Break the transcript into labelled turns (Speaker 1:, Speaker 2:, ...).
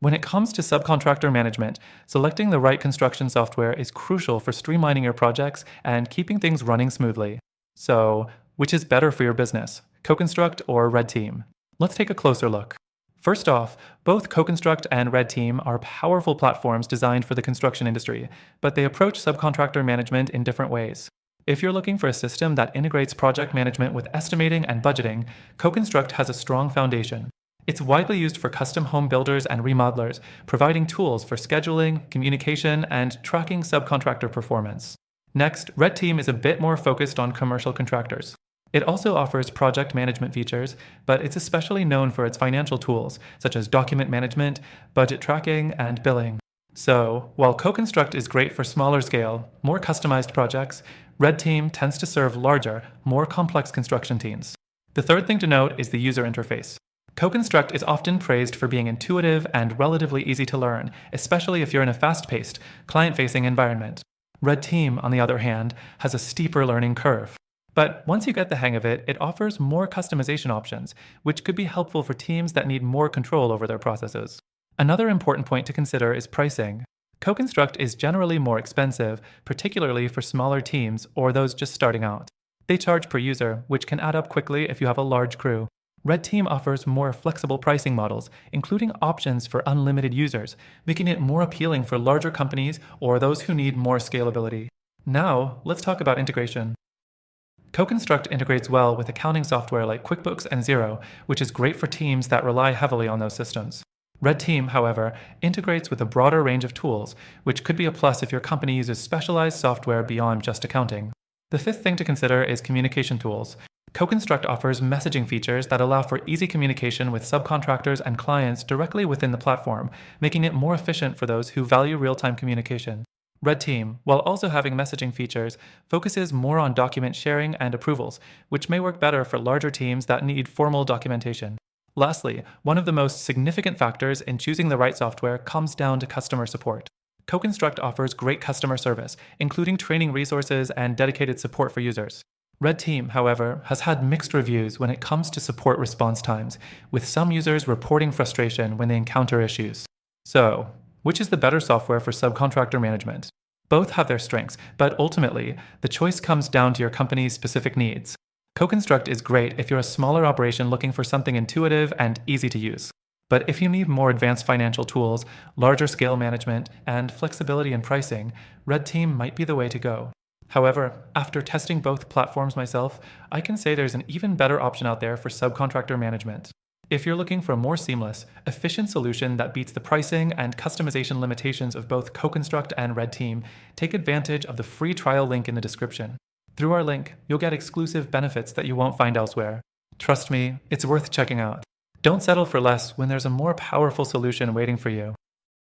Speaker 1: When it comes to subcontractor management, selecting the right construction software is crucial for streamlining your projects and keeping things running smoothly. So, which is better for your business, CoConstruct or RedTeam? Let's take a closer look. First off, both CoConstruct and RedTeam are powerful platforms designed for the construction industry, but they approach subcontractor management in different ways. If you're looking for a system that integrates project management with estimating and budgeting, CoConstruct has a strong foundation. It's widely used for custom home builders and remodelers, providing tools for scheduling, communication, and tracking subcontractor performance. Next, RedTeam is a bit more focused on commercial contractors. It also offers project management features, but it's especially known for its financial tools, such as document management, budget tracking, and billing. So, while CoConstruct is great for smaller scale, more customized projects, RedTeam tends to serve larger, more complex construction teams. The third thing to note is the user interface. CoConstruct is often praised for being intuitive and relatively easy to learn, especially if you're in a fast-paced, client-facing environment. RedTeam, on the other hand, has a steeper learning curve. But once you get the hang of it, it offers more customization options, which could be helpful for teams that need more control over their processes. Another important point to consider is pricing. CoConstruct is generally more expensive, particularly for smaller teams or those just starting out. They charge per user, which can add up quickly if you have a large crew. RedTeam offers more flexible pricing models, including options for unlimited users, making it more appealing for larger companies or those who need more scalability. Now, let's talk about integration. CoConstruct integrates well with accounting software like QuickBooks and Xero, which is great for teams that rely heavily on those systems. RedTeam, however, integrates with a broader range of tools, which could be a plus if your company uses specialized software beyond just accounting. The fifth thing to consider is communication tools. CoConstruct offers messaging features that allow for easy communication with subcontractors and clients directly within the platform, making it more efficient for those who value real-time communication. RedTeam, while also having messaging features, focuses more on document sharing and approvals, which may work better for larger teams that need formal documentation. Lastly, one of the most significant factors in choosing the right software comes down to customer support. CoConstruct offers great customer service, including training resources and dedicated support for users. RedTeam, however, has had mixed reviews when it comes to support response times, with some users reporting frustration when they encounter issues. So, which is the better software for subcontractor management? Both have their strengths, but ultimately, the choice comes down to your company's specific needs. CoConstruct is great if you're a smaller operation looking for something intuitive and easy to use. But if you need more advanced financial tools, larger scale management, and flexibility in pricing, RedTeam might be the way to go. However, after testing both platforms myself, I can say there's an even better option out there for subcontractor management. If you're looking for a more seamless, efficient solution that beats the pricing and customization limitations of both CoConstruct and RedTeam, take advantage of the free trial link in the description. Through our link, you'll get exclusive benefits that you won't find elsewhere. Trust me, it's worth checking out. Don't settle for less when there's a more powerful solution waiting for you.